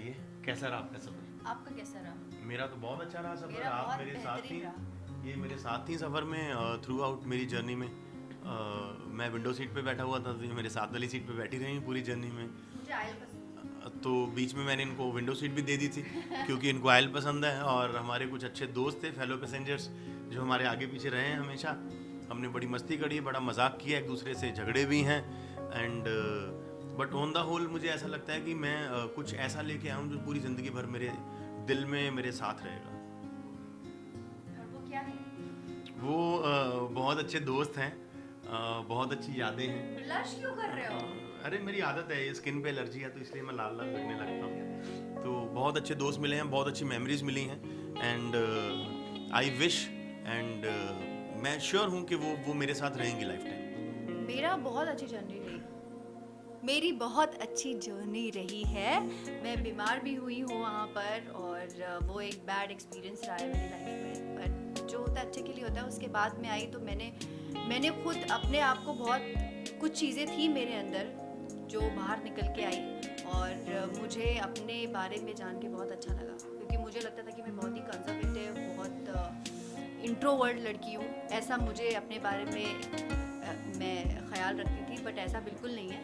बताइए कैसा रहा आपका सफर? आपका कैसा रहा? मेरा तो बहुत अच्छा रहा सफर। मेरा आप बहुत मेरे साथ थी, बेहतरीन रहा। ये मेरे साथ थी सफर में थ्रू आउट मेरी जर्नी में। मैं विंडो सीट पे बैठा हुआ था तो ये मेरे साथ वाली सीट पे बैठी रही पूरी जर्नी में। मुझे आयल पसंद तो बीच में मैंने इनको विंडो सीट भी दे दी थी क्योंकि इनको आयल पसंद है। और हमारे कुछ अच्छे दोस्त थे, फेलो पैसेंजर्स, जो हमारे आगे पीछे रहे हैं हमेशा। हमने बड़ी मस्ती करी, बड़ा मजाक किया, एक दूसरे से झगड़े भी हैं। And but on the whole मुझे ऐसा लगता है कि मैं कुछ ऐसा लेके आया हूँ जो पूरी ज़िंदगी भर मेरे दिल में मेरे साथ रहेगा। है। और वो क्या है? वो बहुत अच्छे दोस्त हैं, बहुत अच्छी यादें हैं। ब्लश क्यों कर रहे हो? अरे मेरी आदत है, ये स्किन पे एलर्जी है तो इसलिए मैं लाल लाल लगने लगता हूँ। तो बहुत अच्छे दोस्त मिले हैं, बहुत अच्छी मेमोरीज मिली हैं। एंड आई विश एंड मैं श्योर हूँ कि वो मेरे साथ रहेंगी लाइफ टाइम। मेरा बहुत अच्छी जर्नी रही। मेरी बहुत अच्छी जर्नी रही है। मैं बीमार भी हुई हूँ वहाँ पर, और वो एक बैड एक्सपीरियंस रहा है मेरी लाइफ में। पर जो होता है अच्छे के लिए होता है। उसके बाद में आई तो मैंने खुद अपने आप को, बहुत कुछ चीज़ें थी मेरे अंदर जो बाहर निकल के आई, और मुझे अपने बारे में जान के बहुत अच्छा लगा। क्योंकि मुझे लगता था कि मैं बहुत ही कंजर्वेटिव, बहुत इंट्रोवर्ट लड़की हूँ, ऐसा मुझे अपने बारे में मैं ख्याल रखती थी। बट ऐसा बिल्कुल नहीं है।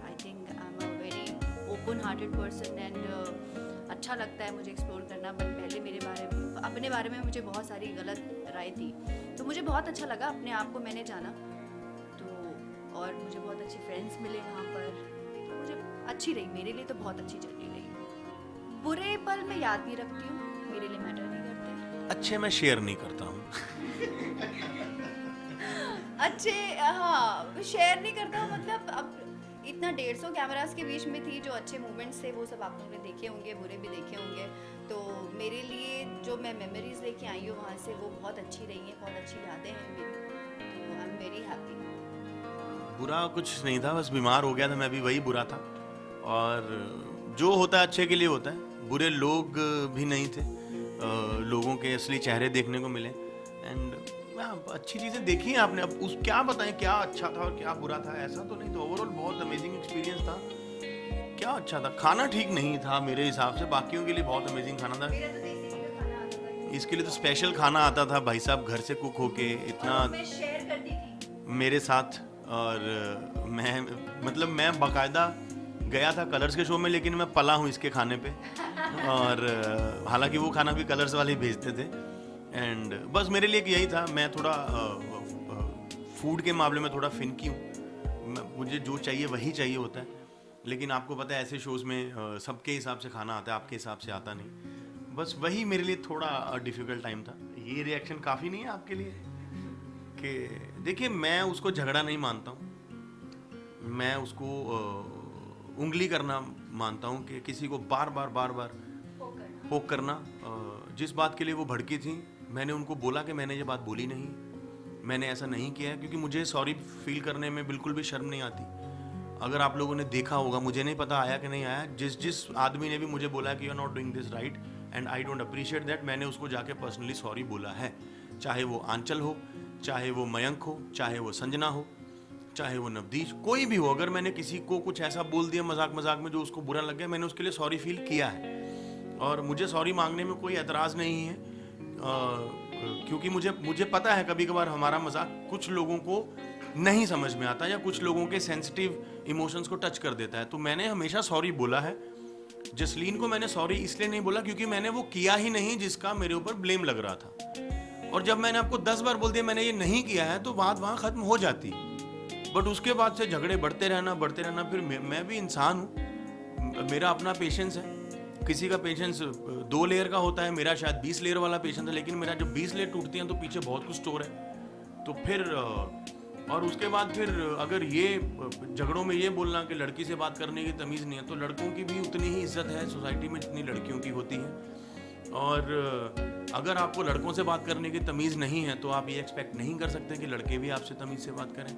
I think I am a very open hearted person, and अच्छा लगता है मुझे एक्सप्लोर करना। बट पहले अपने बारे में मुझे बहुत सारी गलत राय थी, तो मुझे बहुत अच्छा लगा अपने आप को मैंने जाना। तो और मुझे बहुत अच्छे फ्रेंड्स मिले वहाँ पर, तो मुझे अच्छी रही, मेरे लिए तो बहुत अच्छी जर्नी रही। बुरे पल मैं याद नहीं रखती हूँ, मेरे लिए मैटर नहीं करते। अच्छे मैं शेयर नहीं करता हूँ। अच्छे, हाँ, शेयर नहीं करता हूँ। मतलब अब इतना 150 कैमरास के बीच में थी, जो अच्छे मोमेंट्स थे वो सब आप लोगों ने देखे होंगे, बुरे भी देखे होंगे। तो मेरे लिए जो मैं मेमोरीज लेके आई हूँ वहाँ से, वो बहुत अच्छी रही हैं, बहुत अच्छी यादें हैं मेरी। तो आई एम वेरी हैप्पी। बुरा कुछ नहीं था, बस बीमार हो गया था मैं भी, वही बुरा था। और जो होता है अच्छे के लिए होता है। बुरे लोग भी नहीं थे, लोगों के असली चेहरे देखने को मिले। एंड अच्छी चीज़ें देखी हैं आपने। अब उस क्या बताएं क्या अच्छा था और क्या बुरा था, ऐसा तो नहीं था। ओवरऑल बहुत अमेजिंग एक्सपीरियंस था। क्या अच्छा था, खाना ठीक नहीं था मेरे हिसाब से, बाकियों के लिए बहुत अमेजिंग खाना था। मेरा तो देसी घी का खाना आता था। इसके लिए तो स्पेशल खाना आता था भाई साहब, घर से कुक होके इतना और मैं शेयर करती थी मेरे साथ। और मैं मतलब मैं बाकायदा गया था कलर्स के शो में, लेकिन मैं पला हूँ इसके खाने पे। और हालांकि वो खाना भी कलर्स वाले ही भेजते थे। एंड बस मेरे लिए यही था। मैं थोड़ा फूड के मामले में थोड़ा फिनकी हूँ, मुझे जो चाहिए वही चाहिए होता है। लेकिन आपको पता है ऐसे शोज़ में सबके हिसाब से खाना आता है, आपके हिसाब से आता नहीं। बस वही मेरे लिए थोड़ा डिफ़िकल्ट टाइम था। ये रिएक्शन काफ़ी नहीं है आपके लिए? कि देखिए, मैं उसको झगड़ा नहीं मानता हूँ, मैं उसको उंगली करना मानता हूँ कि किसी को बार बार पोक करना। जिस बात के लिए वो भड़की थी, मैंने उनको बोला कि मैंने ये बात बोली नहीं, मैंने ऐसा नहीं किया है। क्योंकि मुझे सॉरी फील करने में बिल्कुल भी शर्म नहीं आती। अगर आप लोगों ने देखा होगा, मुझे नहीं पता आया कि नहीं आया, जिस आदमी ने भी मुझे बोला कि you are not doing this right and I don't appreciate that, मैंने उसको जाके पर्सनली सॉरी बोला है। चाहे वो आंचल हो, चाहे वो मयंक हो, चाहे वो संजना हो, चाहे वो नवदीश, कोई भी हो। अगर मैंने किसी को कुछ ऐसा बोल दिया मजाक मजाक में जो उसको बुरा लग गया, मैंने उसके लिए सॉरी फील किया है। और मुझे सॉरी मांगने में कोई एतराज़ नहीं है, क्योंकि मुझे पता है कभी कभार हमारा मजाक कुछ लोगों को नहीं समझ में आता, या कुछ लोगों के सेंसिटिव इमोशंस को टच कर देता है। तो मैंने हमेशा सॉरी बोला है। जसलीन को मैंने सॉरी इसलिए नहीं बोला क्योंकि मैंने वो किया ही नहीं जिसका मेरे ऊपर ब्लेम लग रहा था। और जब मैंने आपको 10 बार बोल दिया मैंने ये नहीं किया है, तो बात वहाँ ख़त्म हो जाती। बट उसके बाद से झगड़े बढ़ते रहना। फिर मैं भी इंसान हूँ, मेरा अपना पेशेंस है। किसी का पेशेंस 2 लेयर का होता है, मेरा शायद 20 लेयर वाला पेशेंस है। लेकिन मेरा जब 20 लेयर टूटती हैं तो पीछे बहुत कुछ स्टोर है। तो फिर और उसके बाद फिर अगर ये झगड़ों में ये बोलना कि लड़की से बात करने की तमीज़ नहीं है, तो लड़कों की भी उतनी ही इज्जत है सोसाइटी में जितनी लड़कियों की होती है। और अगर आपको लड़कों से बात करने की तमीज़ नहीं है, तो आप ये एक्सपेक्ट नहीं कर सकते कि लड़के भी आपसे तमीज़ से बात करें,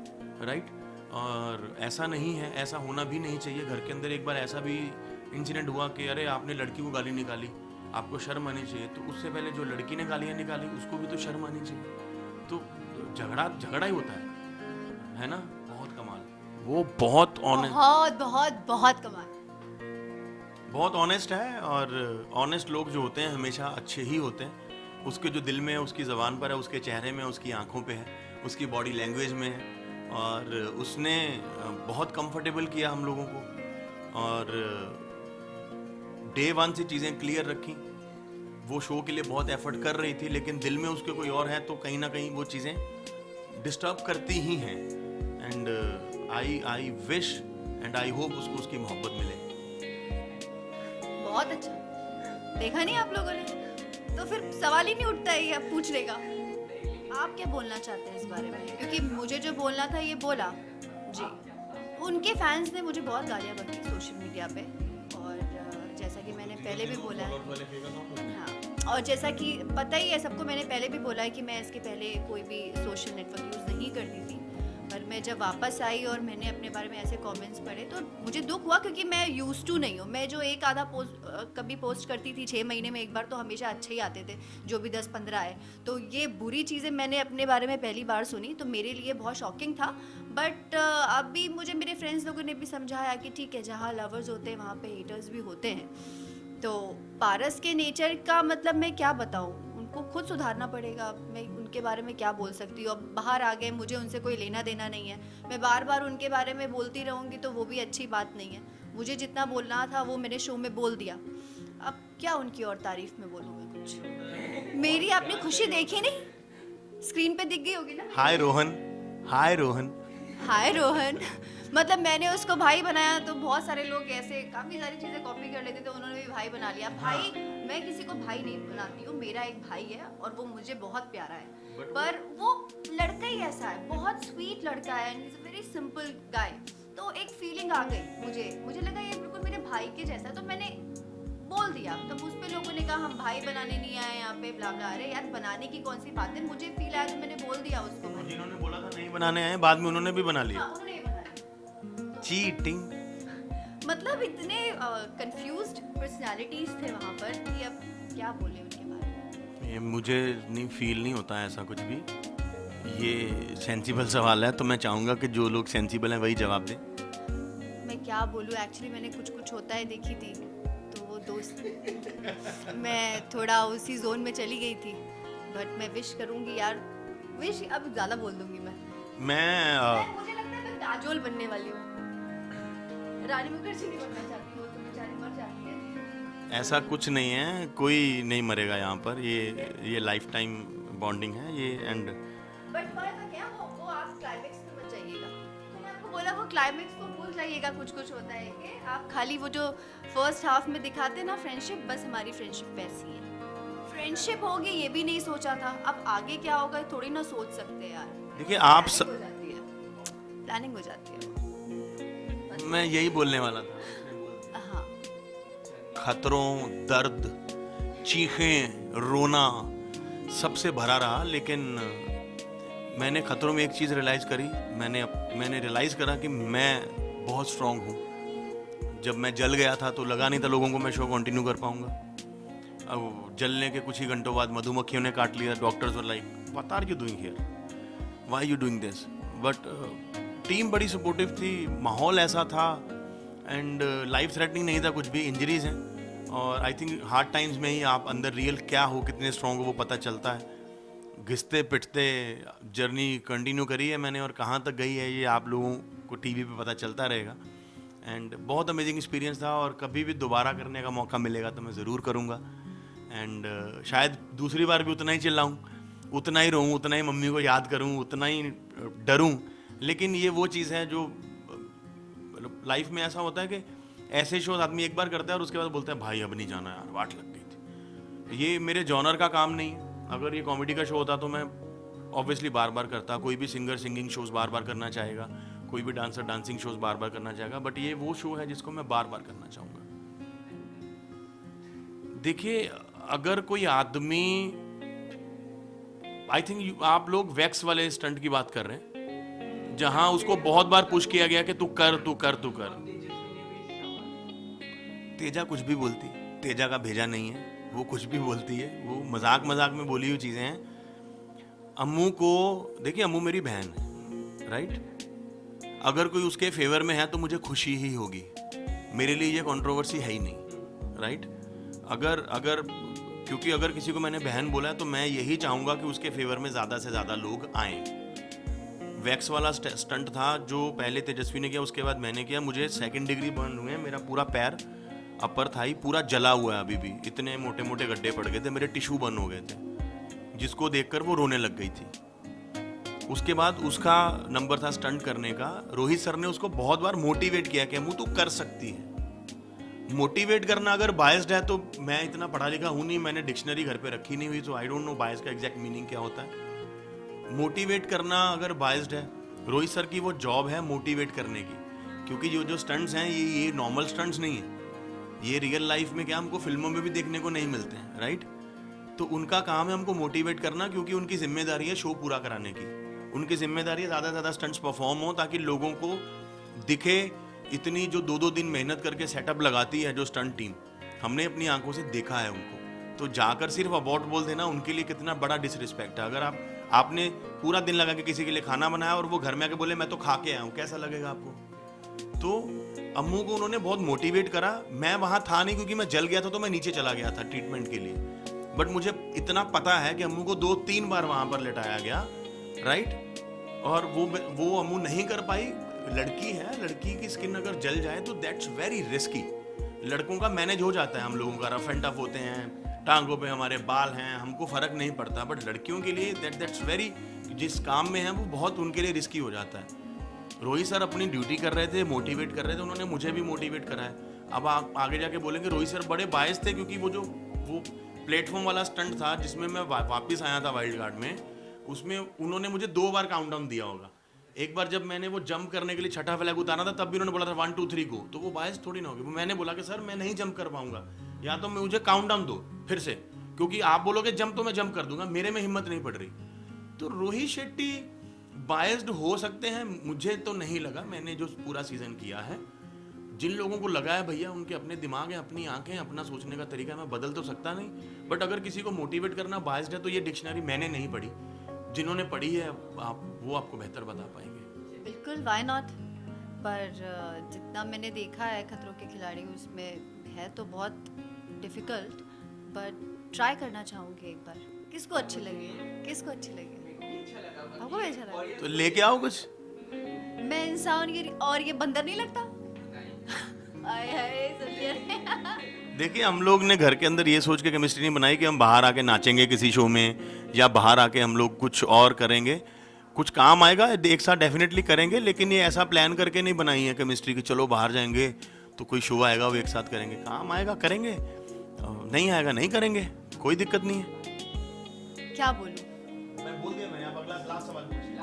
राइट? और ऐसा नहीं है, ऐसा होना भी नहीं चाहिए। घर के अंदर एक बार ऐसा भी इंसिडेंट हुआ कि अरे आपने लड़की को गाली निकाली, आपको शर्म आनी चाहिए। तो उससे पहले जो लड़की ने गालियाँ निकाली उसको भी तो शर्म आनी चाहिए। तो झगड़ा ही होता है ना? बहुत कमाल, वो बहुत ऑनेस्ट, बहुत बहुत बहुत कमाल। बहुत ऑनेस्ट है, और ऑनेस्ट लोग जो होते हैं हमेशा अच्छे ही होते हैं। उसके जो दिल में है, उसकी ज़बान पर है, उसके चेहरे में, उसकी आंखों पे है, उसकी बॉडी लैंग्वेज में है, और उसने बहुत कंफर्टेबल किया हम लोगों को, और डे वन से चीज़ें क्लियर रखी। वो शो के लिए बहुत एफर्ट कर रही थी, लेकिन दिल में उसके कोई और है, तो कहीं ना कहीं वो चीज़ें डिस्टर्ब करती ही हैं। And I wish and I hope उसको उसकी मोहब्बत मिले। बहुत अच्छा, देखा नहीं आप लोगों ने, तो फिर सवाल ही नहीं उठता है ये पूछने का। आप क्या बोलना चाहते हैं इस बारे में? क्योंकि मुझे जो बोलना था ये बोला जी। उनके फैंस ने मुझे बहुत गालियाँ बकी सोशल मीडिया पे, और जैसा कि मैंने पहले भी बोला है, हाँ, और जैसा कि पता ही है सबको, मैंने पहले भी बोला है कि मैं इसके पहले कोई भी सोशल नेटवर्क यूज़ नहीं करती थी, पर मैं जब वापस आई और मैंने अपने बारे में ऐसे कमेंट्स पढ़े तो मुझे दुख हुआ, क्योंकि मैं यूज्ड टू नहीं हूँ। मैं जो एक आधा कभी पोस्ट करती थी 6 महीने में एक बार, तो हमेशा अच्छे ही आते थे, जो भी 10-15 आए। तो ये बुरी चीज़ें मैंने अपने बारे में पहली बार सुनी, तो मेरे लिए बहुत शॉकिंग था। बट अभी मुझे मेरे फ्रेंड्स लोगों ने भी समझाया कि ठीक है, जहाँ लवर्स होते हैं वहाँ पे हेटर्स भी होते हैं। तो पारस के नेचर का मतलब मैं क्या बताऊँ, उनको खुद सुधारना पड़ेगा। मैं उनके बारे में क्या बोल सकती हूँ? अब बाहर आ गए, मुझे उनसे कोई लेना देना नहीं है। मैं बार बार उनके बारे में बोलती रहूँगी तो वो भी अच्छी बात नहीं है। मुझे जितना बोलना था वो मैंने शो में बोल दिया, अब क्या उनकी और तारीफ में बोलूँ मैं कुछ? मेरी आपने खुशी देखी नहीं, स्क्रीन पे दिख गई होगी ना। हाय रोहन, हाय रोहन, हाय रोहन। मतलब मैंने उसको भाई बनाया तो बहुत सारे लोग ऐसे काफ़ी सारी चीज़ें कॉपी कर लेते थे, उन्होंने भी भाई बना लिया। भाई, मैं किसी को भाई नहीं बनाती हूँ, मेरा एक भाई है और वो मुझे बहुत प्यारा है, पर वो लड़का ही ऐसा है, बहुत स्वीट लड़का है, and is a very simple guy. तो एक फीलिंग आ गई, मुझे लगा ये बिल्कुल मेरे भाई के जैसा, तो मैंने बोल दिया। तब उस पे लोगों ने कहा हम भाई बनाने नहीं आए यहाँ पे, ब्ला ब्ला। अरे यार, बनाने की कौन सी बात है, मुझे फील आया तो मैंने बोल दिया उसको भाई। जिन्होंने बोला था नहीं बनाने आए, बाद में उन्होंने भी बना लिया। हाँ, उन्होंने ये बना लिया। चीटिंग। मतलब इतने कंफ्यूज्ड पर्सनालिटीज थे वहाँ पर कि अब क्या बोले उनके बारे में। ये मुझे नहीं फील नहीं होता है ऐसा कुछ भी। ये सेंसिबल सवाल है, तो मैं चाहूँगा कि जो लोग सेंसिबल हैं वही जवाब दें। मैं क्या बोलूँ, एक्चुअली मैंने कुछ कुछ होता है देखी थी, तो वो दोस्त मैं थोड़ा उसी जोन में चली गई थी। बट मैं विश करूँगी यार, विश अब ज़्यादा बोल दूँगी मैं मुझे लगता है मैं काजोल बनने वाली हूँ, रानी मुखर्जी नहीं बनना चाहती, वो तो बेचारी मर जाती है। ऐसा कुछ नहीं है, कोई नहीं मरेगा यहाँ पर। ये लाइफ टाइम बॉन्डिंग है ये। एंड बट फर्क क्या, वो आप क्लाइमेक्स पे मत जाइएगा। तो मैं आपको बोला, वो क्लाइमेक्स को भूल जाइएगा। कुछ कुछ होता है कि आप खाली वो जो फर्स्ट हाफ में दिखाते ना फ्रेंडशिप, बस हमारी फ्रेंडशिप वैसी है। फ्रेंडशिप होगी ये भी नहीं सोचा था, अब आगे क्या होगा थोड़ी ना सोच सकते यार। देखिए आप प्लानिंग हो जाती है। मैं यही बोलने वाला था। हाँ, खतरों, दर्द, चीखें, रोना सबसे भरा रहा, लेकिन मैंने खतरों में एक चीज़ रियलाइज़ करी। मैंने रियलाइज़ करा कि मैं बहुत स्ट्रांग हूँ। जब मैं जल गया था तो लगा नहीं था लोगों को मैं शो कंटिन्यू कर पाऊँगा। अब जलने के कुछ ही घंटों बाद मधुमक्खियों ने काट लिया। Doctors were like, what are you doing here, why you doing this. But team बड़ी सपोर्टिव थी, माहौल ऐसा था, एंड लाइफ थ्रेटनिंग नहीं था कुछ भी। इंजरीज हैं, और आई थिंक हार्ड टाइम्स में ही आप अंदर रियल क्या हो, कितने स्ट्रॉन्ग हो, वो पता चलता है। घिसते पिटते जर्नी कंटिन्यू करी है मैंने, और कहाँ तक गई है ये आप लोगों को टीवी पे पता चलता रहेगा। एंड बहुत अमेजिंग एक्सपीरियंस था, और कभी भी दोबारा करने का मौका मिलेगा तो मैं ज़रूर करूँगा। एंड शायद दूसरी बार भी उतना ही चिल्लाऊँ, उतना ही रोऊँ, उतना ही मम्मी को याद करूँ, उतना ही डरूँ। लेकिन ये वो चीज़ है जो लाइफ में ऐसा होता है कि ऐसे शोज आदमी एक बार करता है और उसके बाद बोलता है भाई अब नहीं जाना यार, वाट लग गई थी। ये मेरे जॉनर का काम नहीं है। अगर ये कॉमेडी का शो होता तो मैं ऑब्वियसली बार बार करता। कोई भी सिंगर सिंगिंग शोज बार बार करना चाहेगा, कोई भी डांसर डांसिंग शोज बार बार करना चाहेगा, बट ये वो शो है जिसको मैं बार बार करना चाहूँगा। देखिए, अगर कोई आदमी, आई थिंक आप लोग वैक्स वाले स्टंट की बात कर रहे हैं, जहां उसको बहुत बार पुश किया गया कि तू कर तू कर तू कर। तेजा कुछ भी बोलती, तेजा का भेजा नहीं है, वो कुछ भी बोलती है, वो मजाक मजाक में बोली हुई चीजें हैं। अम्मू को देखिए, अम्मू मेरी बहन है, राइट। अगर कोई उसके फेवर में है तो मुझे खुशी ही होगी। मेरे लिए ये कंट्रोवर्सी है ही नहीं। राइट? अगर अगर क्योंकि अगर किसी को मैंने बहन बोला है तो मैं यही चाहूँगा कि उसके फेवर में ज़्यादा से ज़्यादा लोग आएँ। वैक्स वाला स्टंट था जो पहले तेजस्वी ने किया, उसके बाद मैंने किया। मुझे 2nd डिग्री बर्न हुए हैं, मेरा पूरा पैर अपर थाई पूरा जला हुआ है अभी भी, इतने मोटे मोटे गड्ढे पड़ गए थे, मेरे टिश्यू बर्न हो गए थे, जिसको देखकर वो रोने लग गई थी। उसके बाद उसका नंबर था स्टंट करने का। रोहित सर ने उसको बहुत बार मोटिवेट किया कि अम्मू तू कर सकती है। मोटिवेट करना अगर बायस्ड है तो मैं इतना पढ़ा लिखा हूँ नहीं, मैंने डिक्शनरी घर पे रखी नहीं हुई, तो आई डोंट नो बायस का एग्जैक्ट मीनिंग क्या होता है। मोटिवेट करना अगर बायस्ड है, रोहित सर की वो जॉब है मोटिवेट करने की, क्योंकि जो स्टंट्स हैं ये नॉर्मल स्टंट्स नहीं है, ये रियल लाइफ में क्या हमको फिल्मों में भी देखने को नहीं मिलते हैं, राइट? तो उनका काम है हमको मोटिवेट करना, क्योंकि उनकी जिम्मेदारी है शो पूरा कराने की। उनकी जिम्मेदारी है ज़्यादा से ज़्यादा स्टंट्स परफॉर्म हो ताकि लोगों को दिखे। इतनी जो 2-2 दिन मेहनत करके सेटअप लगाती है जो स्टंट टीम, हमने अपनी आंखों से देखा है उनको। तो जाकर सिर्फ अबाउट बोल देना उनके लिए कितना बड़ा डिसरिस्पेक्ट है। अगर आपने पूरा दिन लगा के किसी के लिए खाना बनाया और वो घर में आके बोले मैं तो खा के आया हूँ, कैसा लगेगा आपको? तो अम्मू को उन्होंने बहुत मोटिवेट करा। मैं वहाँ था नहीं क्योंकि मैं जल गया था, तो मैं नीचे चला गया था ट्रीटमेंट के लिए, बट मुझे इतना पता है कि अम्मू को 2-3 बार वहाँ पर लेटाया गया, राइट? और वो अम्मू नहीं कर पाई। लड़की है, लड़की की स्किन अगर जल जाए तो दैट्स वेरी रिस्की। लड़कों का मैनेज हो जाता है, हम लोगों का रफ एंड टफ होते हैं, टांगों पे हमारे बाल हैं, हमको फर्क नहीं पड़ता, बट लड़कियों के लिए दैट्स वेरी, जिस काम में है वो बहुत उनके लिए रिस्की हो जाता है। रोहित सर अपनी ड्यूटी कर रहे थे, मोटिवेट कर रहे थे, उन्होंने मुझे भी मोटिवेट करा है। अब आप आगे जाके बोलेंगे रोहित सर बड़े बायस थे, क्योंकि वो प्लेटफॉर्म वाला स्टंट था जिसमें मैं वापस आया था वाइल्ड कार्ड में, उसमें उन्होंने मुझे 2 बार काउंटडाउन दिया होगा। एक बार जब मैंने वो जंप करने के लिए छठा फ्लैग उतारा था, तब भी उन्होंने बोला था 1 2 3 गो, तो वो बायस थोड़ी ना होगी। मैंने बोला कि सर मैं नहीं जंप कर पाऊंगा, या तो मुझे काउंटडाउन दो फिर से, क्योंकि आप बोलोगे जंप तो मैं जंप कर दूंगा, मेरे में हिम्मत नहीं पड़ रही। तो रोहित शेट्टी बायस्ड हो सकते हैं, मुझे तो नहीं लगा। मैंने जो पूरा सीजन किया है, जिन लोगों को लगा है भैया उनके अपने दिमाग है, अपनी आंखें, अपना सोचने का तरीका, मैं बदल तो सकता नहीं, बट अगर किसी को मोटिवेट करना बायस्ड है तो ये डिक्शनरी मैंने नहीं पढ़ी, जिन्होंने पढ़ी है वो आपको बेहतर बता पाएंगे। बिल्कुल, व्हाई नॉट। पर जितना मैंने देखा है खतरों के खिलाड़ी, उसमें है तो बहुत डिफिकल्ट, बट ट्राई करना चाहूँगी एक बार। किसको अच्छी लगे, किसको अच्छी लगे? आपको अच्छा लगा तो लेके आओ कुछ। मैं इंसान और ये बंदर नहीं लगता? आए हाय समझे। देखिए, हम लोग ने घर के अंदर ये सोच के केमिस्ट्री नहीं बनाई कि हम बाहर आके नाचेंगे किसी शो में, या बाहर आके हम लोग कुछ और करेंगे। कुछ काम आएगा एक साथ डेफिनेटली करेंगे, लेकिन ये ऐसा प्लान करके नहीं बनाई है केमिस्ट्री की चलो बाहर जाएंगे तो कोई शो आएगा वो एक साथ करेंगे। काम आएगा करेंगे, नहीं आएगा नहीं करेंगे, कोई दिक्कत नहीं है। क्या बोलूं? मैं बोल दिया, मैंने अब अगला लास्ट सवाल पूछिए।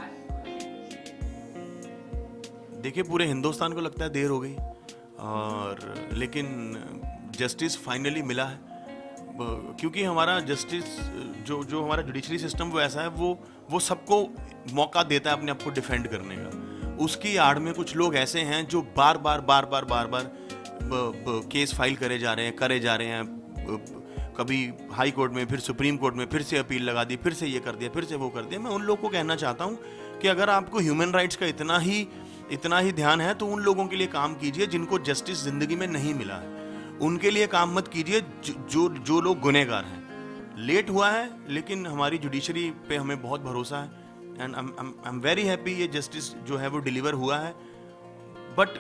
देखिए, पूरे हिंदुस्तान को लगता है देर हो गई, और लेकिन जस्टिस फाइनली मिला है, क्योंकि हमारा जस्टिस जो हमारा जुडिशरी सिस्टम वो ऐसा है, वो सबको मौका देता है अपने आप को डिफेंड करने का। उसकी आड़ में कुछ लोग ऐसे हैं जो बार बार केस फाइल करे जा रहे हैं, कभी हाई कोर्ट में, फिर सुप्रीम कोर्ट में, फिर से अपील लगा दी, फिर से ये कर दिया, फिर से वो कर दिया। मैं उन लोगों को कहना चाहता हूँ कि अगर आपको ह्यूमन राइट्स का इतना ही ध्यान है तो उन लोगों के लिए काम कीजिए जिनको जस्टिस जिंदगी में नहीं मिला है। उनके लिए काम मत कीजिए जो लोग गुनहगार हैं। लेट हुआ है, लेकिन हमारी जुडिशरी पे हमें बहुत भरोसा है, and I am very happy ये जस्टिस जो है वो डिलीवर हुआ है, बट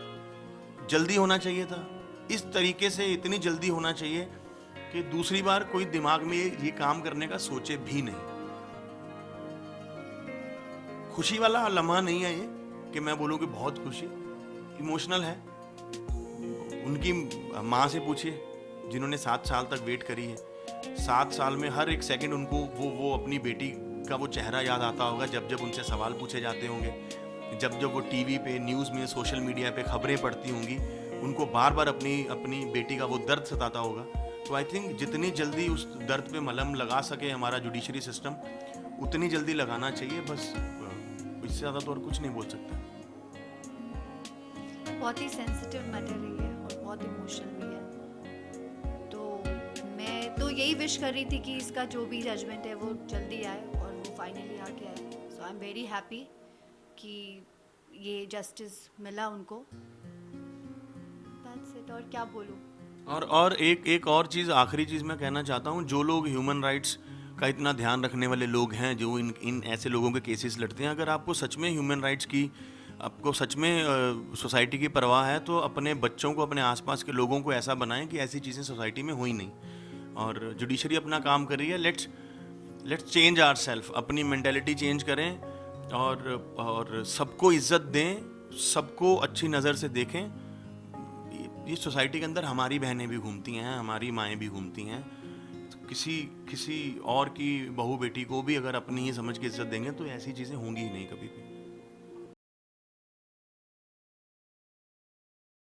जल्दी होना चाहिए था। इस तरीके से इतनी जल्दी होना चाहिए कि दूसरी बार कोई दिमाग में ये काम करने का सोचे भी नहीं। खुशी वाला लम्हा नहीं है ये कि मैं बोलूं कि बहुत खुशी, इमोशनल है। उनकी माँ से पूछिए जिन्होंने 7 साल तक वेट करी है। 7 साल में हर एक सेकंड उनको वो अपनी बेटी का वो चेहरा याद आता होगा, जब उनसे सवाल पूछे जाते होंगे, जब वो टीवी पे, न्यूज़ में, सोशल मीडिया पे खबरें पढ़ती होंगी, उनको बार बार अपनी बेटी का वो दर्द सताता होगा। तो आई थिंक जितनी जल्दी उस दर्द पे मलहम लगा सके हमारा जुडिशरी सिस्टम, उतनी जल्दी लगाना चाहिए। बस इससे ज़्यादा तो और कुछ नहीं बोल सकता। बहुत ही सेंसिटिव मैटर है और बहुत इमोशनल भी है, तो मैं तो यही विश कर रही थी कि इसका जो भी जजमेंट है वो जल्दी आए और वो फाइनली आ गया है। सो आई एम वेरी हैप्पी कि ये जस्टिस मिला उनको। दैट्स इट, और क्या बोलूँ। और एक और चीज़, आखिरी चीज़ मैं कहना चाहता हूँ, जो लोग ह्यूमन राइट्स का इतना ध्यान रखने वाले लोग हैं, जो इन इन ऐसे लोगों के केसेस लड़ते हैं, अगर आपको सच में ह्यूमन राइट्स की, आपको सच में सोसाइटी की परवाह है, तो अपने बच्चों को, अपने आसपास के लोगों को ऐसा बनाएं कि ऐसी चीज़ें सोसाइटी में हुई नहीं। और जुडिशरी अपना काम कर रही है, let's let's change our self, अपनी मेंटेलिटी चेंज करें और सबको इज्जत दें, सबको अच्छी नज़र से देखें। ये सोसाइटी के अंदर हमारी बहनें भी घूमती हैं, हमारी माएँ भी घूमती हैं, तो किसी किसी और की बहू बेटी को भी अगर अपनी ही समझ के इज्जत देंगे तो ऐसी चीज़ें होंगी ही नहीं कभी भी।